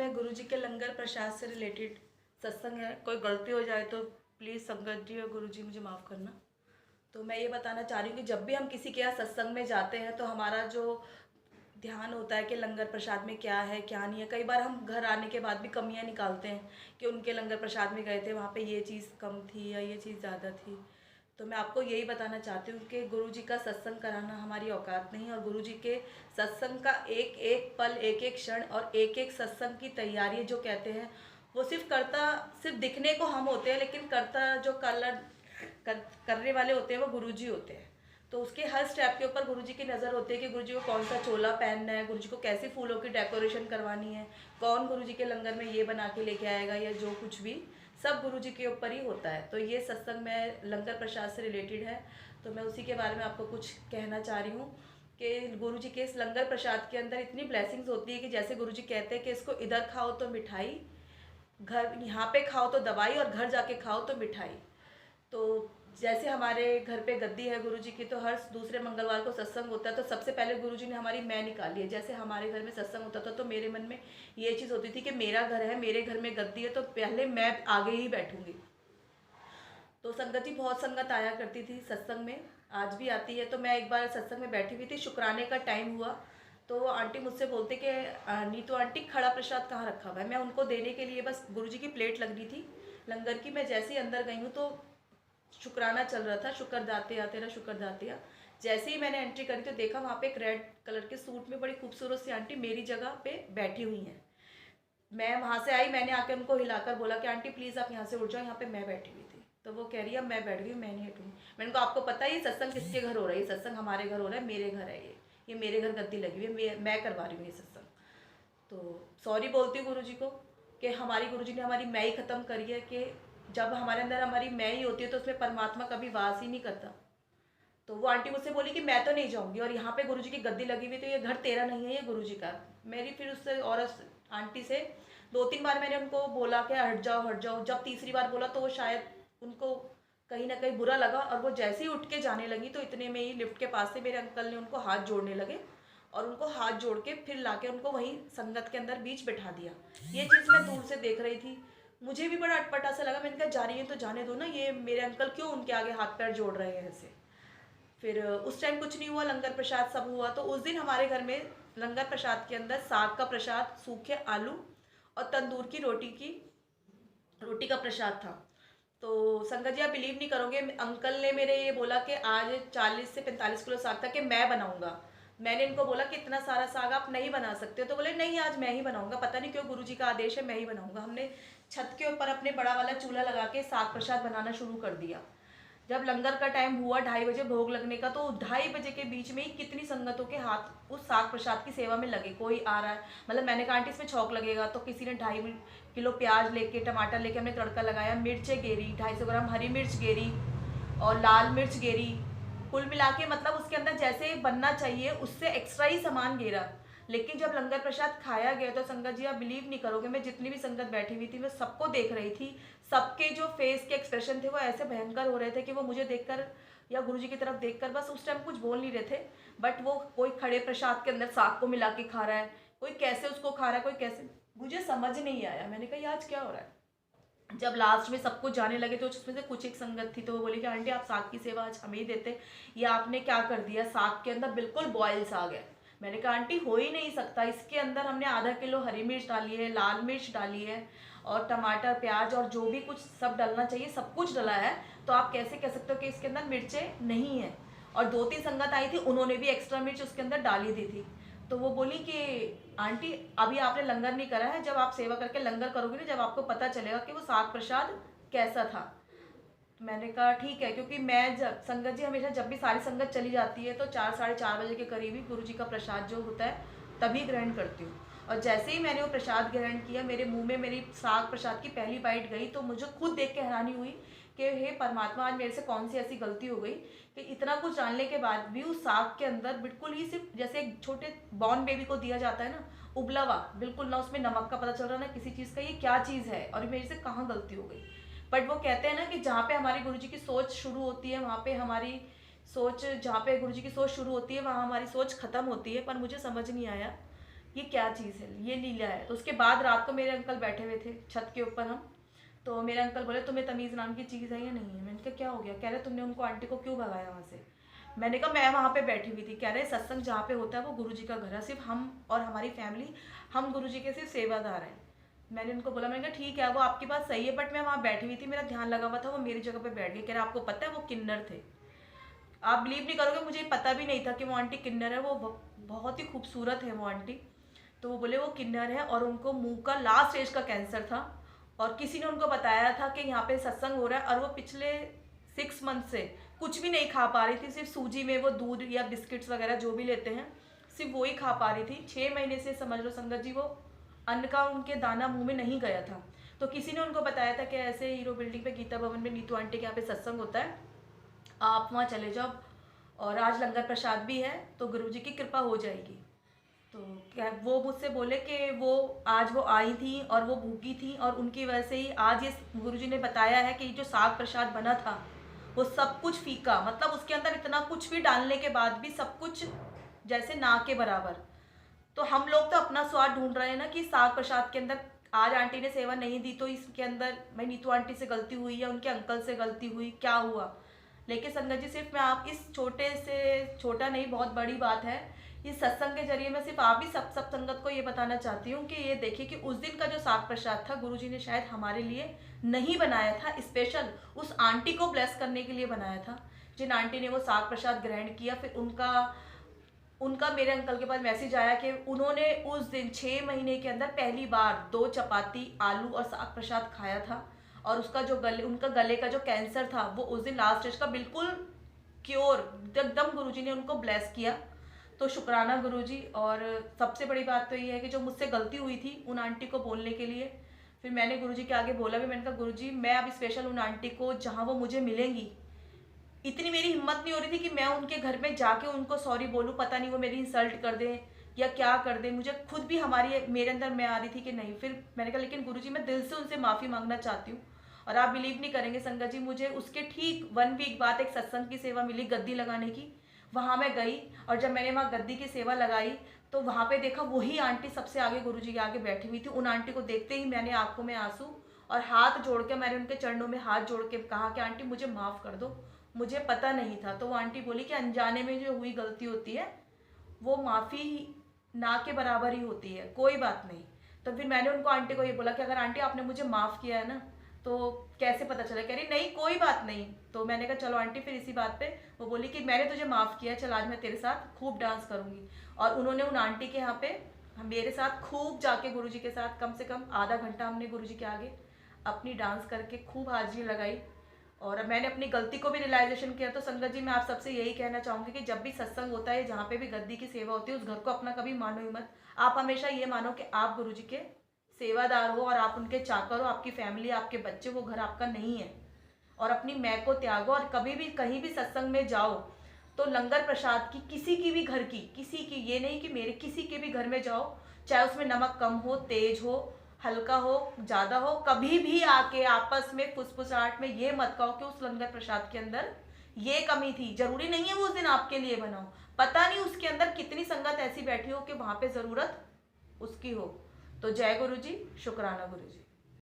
में गुरुजी के लंगर प्रसाद से रिलेटेड सत्संग है। कोई गलती हो जाए तो प्लीज़ संगत जी और गुरुजी मुझे माफ़ करना। तो मैं ये बताना चाह रही हूँ कि जब भी हम किसी के यहाँ सत्संग में जाते हैं तो हमारा जो ध्यान होता है कि लंगर प्रसाद में क्या है क्या नहीं है। कई बार हम घर आने के बाद भी कमियां निकालते हैं कि उनके लंगर प्रसाद में गए थे, वहाँ पे ये चीज़ कम थी या ये चीज़ ज़्यादा थी। तो मैं आपको यही बताना चाहती हूँ कि गुरुजी का सत्संग कराना हमारी औकात नहीं, और गुरुजी के सत्संग का एक एक पल, एक एक क्षण और एक एक सत्संग की तैयारी जो कहते हैं, वो सिर्फ दिखने को हम होते हैं, लेकिन करता जो करने वाले होते हैं वो गुरुजी होते हैं। तो उसके हर स्टेप के ऊपर गुरुजी की नज़र होती है कि गुरुजी को कौन सा चोला पहनना है, गुरुजी को कैसे फूलों की डेकोरेशन करवानी है, कौन गुरुजी के लंगर में ये बना के लेके आएगा, या जो कुछ भी सब गुरुजी के ऊपर ही होता है। तो ये सत्संग में लंगर प्रसाद से रिलेटेड है, तो मैं उसी के बारे में आपको कुछ कहना चाह रही हूँ कि गुरुजी के इस लंगर प्रसाद के अंदर इतनी ब्लेसिंग्स होती है कि जैसे गुरुजी कहते हैं कि इसको इधर खाओ तो मिठाई, घर यहाँ पे खाओ तो दवाई, और घर जाके खाओ तो मिठाई। तो जैसे हमारे घर पे गद्दी है गुरुजी की, तो हर दूसरे मंगलवार को सत्संग होता है, तो सबसे पहले गुरुजी ने हमारी मैं निकाली है। जैसे हमारे घर में सत्संग होता था तो मेरे मन में ये चीज़ होती थी कि मेरा घर है, मेरे घर में गद्दी है, तो पहले मैं आगे ही बैठूंगी। तो संगत जी बहुत संगत आया करती थी सत्संग में, आज भी आती है। तो मैं एक बार सत्संग में बैठी हुई थी, शुक्राने का टाइम हुआ, तो आंटी मुझसे बोलते कि नीतू आंटी खड़ा प्रसाद कहाँ रखा हुआ है। मैं उनको देने के लिए बस गुरुजी की प्लेट लग रही थी लंगर की, मैं जैसे ही अंदर गई हूँ तो शुक्राना चल रहा था, शुक्र दातिया तेरा शुक्र दातिया। जैसे ही मैंने एंट्री करी तो देखा वहाँ पे एक रेड कलर के सूट में बड़ी खूबसूरत सी आंटी मेरी जगह पे बैठी हुई हैं। मैं वहाँ से आई, मैंने आके उनको हिलाकर बोला कि आंटी प्लीज़ आप यहाँ से उठ जाओ, यहाँ पे मैं बैठी हुई थी। तो वो कह रही है अब मैं बैठ गई, मैं नहीं हटूँगी। मैंने कहा आपको पता है ये सत्संग किसके घर हो रहा है? ये सत्संग हमारे घर हो रहा है, मेरे घर है ये मेरे घर गद्दी लगी हुई है, मैं करवा रही हूँ ये सत्संग। तो सॉरी बोलती हूँ गुरुजी को कि हमारी गुरुजी ने हमारी मैं ही ख़त्म करी है, कि जब हमारे अंदर हमारी मैं ही होती है तो उसमें परमात्मा कभी वास ही नहीं करता। तो वो आंटी मुझसे बोली कि मैं तो नहीं जाऊंगी, और यहाँ पे गुरुजी की गद्दी लगी हुई, तो ये घर तेरा नहीं है, ये गुरुजी का। मेरी फिर उससे औरत आंटी से 2-3 बार मैंने उनको बोला कि हट जाओ हट जाओ। जब तीसरी बार बोला तो वो शायद उनको कहीं ना कहीं बुरा लगा, और वो जैसे ही उठ के जाने लगी तो इतने में ही लिफ्ट के पास से मेरे अंकल ने उनको हाथ जोड़ने लगे, और उनको हाथ जोड़ के फिर लाके उनको वहीं संगत के अंदर बीच बैठा दिया। ये चीज़ मैं दूर से देख रही थी, मुझे भी बड़ा अटपटा सा लगा। मैंने कहा जा रही है तो जाने दो ना, ये मेरे अंकल क्यों उनके आगे हाथ पैर जोड़ रहे हैं ऐसे। फिर उस टाइम कुछ नहीं हुआ, लंगर प्रसाद सब हुआ। तो उस दिन हमारे घर में लंगर प्रसाद के अंदर साग का प्रसाद, सूखे आलू और तंदूर की रोटी का प्रसाद था। तो संगत जी आप बिलीव नहीं करोगे, अंकल ने मेरे ये बोला कि आज 40 से 45 किलो साग था कि मैं बनाऊंगा। मैंने इनको बोला कि इतना सारा साग आप नहीं बना सकते, तो बोले नहीं आज मैं ही बनाऊंगा। पता नहीं क्यों गुरुजी का आदेश है, मैं ही बनाऊंगा। हमने छत के ऊपर अपने बड़ा वाला चूल्हा लगा के साग प्रसाद बनाना शुरू कर दिया। जब लंगर का टाइम हुआ 2:30 बजे भोग लगने का, तो 2:30 बजे के बीच में ही कितनी संगतों के हाथ उस साग प्रसाद की सेवा में लगे। कोई आ रहा है, मतलब मैंने कहा आंटी इसमें छौंक लगेगा, तो किसी ने 2.5 किलो प्याज लेके, टमाटर लेके हमने तड़का लगाया, मिर्चें गेरी, 250 ग्राम हरी मिर्च गेरी और लाल मिर्च गेरी। कुल मिला के मतलब उसके अंदर जैसे बनना चाहिए उससे एक्स्ट्रा ही सामान गेरा। लेकिन जब लंगर प्रसाद खाया गया तो संगत जी आप बिलीव नहीं करोगे, मैं जितनी भी संगत बैठी हुई थी मैं सबको देख रही थी। सबके जो फेस के एक्सप्रेशन थे वो ऐसे भयंकर हो रहे थे कि वो मुझे देखकर या गुरुजी की तरफ देखकर बस उस टाइम कुछ बोल नहीं रहे थे। बट वो कोई खड़े प्रसाद के अंदर साग को मिला के खा रहा है, कोई कैसे उसको खा रहा है, कोई कैसे, मुझे समझ नहीं आया। मैंने कहा आज क्या हो रहा है। जब लास्ट में सब कुछ जाने लगे तो उसमें से कुछ एक संगत थी, तो वो बोली कि आंटी आप साग की सेवा आज हमें ही देते, ये आपने क्या कर दिया, साग के अंदर बिल्कुल बॉयल साग है। मैंने कहा आंटी हो ही नहीं सकता, इसके अंदर हमने आधा किलो हरी मिर्च डाली है, लाल मिर्च डाली है और टमाटर प्याज और जो भी कुछ सब डालना चाहिए सब कुछ डाला है, तो आप कैसे कह सकते हो कि इसके अंदर मिर्चें नहीं है। और 2-3 संगत आई थी, उन्होंने भी एक्स्ट्रा मिर्च उसके अंदर डाली दी थी। तो वो बोली कि आंटी अभी आपने लंगर नहीं करा है, जब आप सेवा करके लंगर करोगे ना, जब आपको पता चलेगा कि वो साग प्रसाद कैसा था। मैंने कहा ठीक है, क्योंकि मैं जब संगत जी हमेशा जब भी सारी संगत चली जाती है तो 4-4:30 बजे के करीब ही गुरु जी का प्रसाद जो होता है तभी ग्रहण करती हूँ। और जैसे ही मैंने वो प्रसाद ग्रहण किया, मेरे मुंह में मेरी साग प्रसाद की पहली बाइट गई, तो मुझे खुद देख के हैरानी हुई कि हे परमात्मा आज मेरे से कौन सी ऐसी गलती हो गई कि इतना कुछ जानने के बाद भी उस साग के अंदर बिल्कुल ही सिर्फ जैसे एक छोटे बॉर्न बेबी को दिया जाता है ना, उबला हुआ, बिल्कुल ना उसमें नमक का पता चल रहा ना किसी चीज़ का, ये क्या चीज़ है और मेरे से कहाँ गलती हो गई। बट वो कहते हैं ना कि जहाँ पे हमारी गुरुजी की सोच शुरू होती है वहाँ पे हमारी सोच, जहाँ पे गुरुजी की सोच शुरू होती है वहाँ हमारी सोच खत्म होती है। पर मुझे समझ नहीं आया ये क्या चीज़ है, ये लीला है। तो उसके बाद रात को मेरे अंकल बैठे हुए थे छत के ऊपर हम, तो मेरे अंकल बोले तुम्हें तमीज़ नाम की चीज़ है या नहीं है? मैंने कहा क्या हो गया? कह रहे तुमने उनको आंटी को क्यों भगाया वहाँ से? मैंने कहा मैं वहाँ पे बैठी हुई थी। कह रहे सत्संग जहाँ पे होता है वो गुरुजी का घर है, सिर्फ हम और हमारी फैमिली, हम गुरुजी के सिर्फ सेवादार हैं। मैंने उनको बोला, मैंने कहा ठीक है वो आपकी बात सही है, बट मैं वहाँ बैठी हुई थी, मेरा ध्यान लगा हुआ था, वो मेरी जगह पे बैठ गए। कह रहे आपको पता है वो किन्नर थे? आप बिलीव नहीं करोगे, मुझे पता भी नहीं था कि वो आंटी किन्नर है। वो बहुत ही खूबसूरत है वो आंटी। तो वो बोले वो किन्नर है और उनको मुंह का लास्ट स्टेज का कैंसर था, और किसी ने उनको बताया था कि यहाँ पे सत्संग हो रहा है, और वो पिछले 6 मंथ से कुछ भी नहीं खा पा रही थी, सिर्फ सूजी में वो दूध या बिस्किट्स वगैरह जो भी लेते हैं सिर्फ वो ही खा पा रही थी। 6 महीने से समझ लो संगत जी, वो अन्न का उनके दाना मुंह में नहीं गया था। तो किसी ने उनको बताया था कि ऐसे हीरो बिल्डिंग पे गीता भवन में नीतू आंटी के यहाँ पे सत्संग होता है, आप वहाँ चले जाओ, और आज लंगर प्रसाद भी है, तो गुरुजी की कृपा हो जाएगी। तो क्या वो मुझसे बोले कि वो आज वो आई थी और वो भूखी थी, और उनकी वजह से ही आज ये गुरुजी ने बताया है कि जो साग प्रसाद बना था वो सब कुछ फीका, मतलब उसके अंदर इतना कुछ भी डालने के बाद भी सब कुछ जैसे ना के बराबर। तो हम लोग तो अपना स्वाद ढूंढ रहे हैं ना कि साग प्रसाद के अंदर आज आंटी ने सेवा नहीं दी तो इसके अंदर मैं नीतू आंटी से गलती हुई या उनके अंकल से गलती हुई, क्या हुआ? लेकिन संगत जी सिर्फ मैं आप इस छोटे से, छोटा नहीं बहुत बड़ी बात है, इस सत्संग के जरिए मैं सिर्फ आप ही सब संगत को ये बताना चाहती हूँ कि ये देखिए कि उस दिन का जो साग प्रसाद था गुरुजी ने शायद हमारे लिए नहीं बनाया था, स्पेशल उस आंटी को ब्लेस करने के लिए बनाया था। जिन आंटी ने वो साग प्रसाद ग्रहण किया, फिर उनका उनका मेरे अंकल के पास मैसेज आया कि उन्होंने उस दिन 6 महीने के अंदर पहली बार 2 चपाती आलू और साग प्रसाद खाया था, और उसका जो उनका गले का जो कैंसर था वो उस दिन लास्ट स्टेज का बिल्कुल क्योर, एकदम गुरुजी ने उनको ब्लेस किया। तो शुक्राना गुरुजी। और सबसे बड़ी बात तो ये है कि जो मुझसे गलती हुई थी उन आंटी को बोलने के लिए, फिर मैंने गुरुजी के आगे बोला भी, मैंने कहा गुरुजी मैं अब स्पेशल उन आंटी को जहाँ वो मुझे मिलेंगी, इतनी मेरी हिम्मत नहीं हो रही थी कि मैं उनके घर में जाके उनको सॉरी बोलूँ, पता नहीं वो मेरी इंसल्ट कर दें या क्या कर दें। मुझे खुद भी हमारी मेरे अंदर मैं आ रही थी कि नहीं। फिर मैंने कहा लेकिन गुरुजी मैं दिल से उनसे माफ़ी मांगना चाहती हूँ। और आप बिलीव नहीं करेंगे संगत जी, मुझे उसके ठीक 1 वीक बाद एक सत्संग की सेवा मिली गद्दी लगाने की। वहाँ मैं गई, और जब मैंने वहाँ गद्दी की सेवा लगाई तो वहाँ पे देखा वही आंटी सबसे आगे गुरुजी के आगे बैठी हुई थी। उन आंटी को देखते ही मैंने आंखों में आंसू और हाथ जोड़ के मैंने उनके चरणों में हाथ जोड़ के कहा कि आंटी मुझे माफ़ कर दो, मुझे पता नहीं था। तो वो आंटी बोली कि अनजाने में जो हुई गलती होती है वो माफ़ी ना के बराबर ही होती है, कोई बात नहीं। तो फिर मैंने उनको आंटी को ये बोला कि अगर आंटी आपने मुझे माफ़ किया है ना तो कैसे पता चला? कह रही नहीं कोई बात नहीं। तो मैंने कहा चलो आंटी, फिर इसी बात पे वो बोली कि मैंने तुझे माफ़ किया, चल आज मैं तेरे साथ खूब डांस करूँगी। और उन्होंने उन आंटी के यहाँ पे मेरे साथ खूब जाके गुरुजी के साथ कम से कम आधा घंटा हमने गुरुजी के आगे अपनी डांस करके खूब हाजिरी लगाई। और मैंने अपनी गलती को भी रियलाइजेशन किया। तो संगत जी मैं आप सबसे यही कहना चाहूँगी कि जब भी सत्संग होता है, जहाँ पे भी गद्दी की सेवा होती है, उस घर को अपना कभी मानो ही मत। आप हमेशा ये मानो कि आप गुरुजी के सेवादार हो और आप उनके चाकर हो, आपकी फैमिली, आपके बच्चे, वो घर आपका नहीं है। और अपनी मैं को त्यागो, और कभी भी कहीं भी सत्संग में जाओ तो लंगर प्रसाद की किसी की भी घर की, किसी की, ये नहीं कि मेरे, किसी के भी घर में जाओ, चाहे उसमें नमक कम हो, तेज हो, हल्का हो, ज़्यादा हो, कभी भी आके आपस में फुसफुसाहट में ये मत कहो कि उस लंगर प्रसाद के अंदर ये कमी थी। जरूरी नहीं है वो उस दिन आपके लिए बनाओ, पता नहीं उसके अंदर कितनी संगत ऐसी बैठी हो कि वहाँ पे ज़रूरत उसकी हो। तो जय गुरु जी, शुक्राना गुरु जी।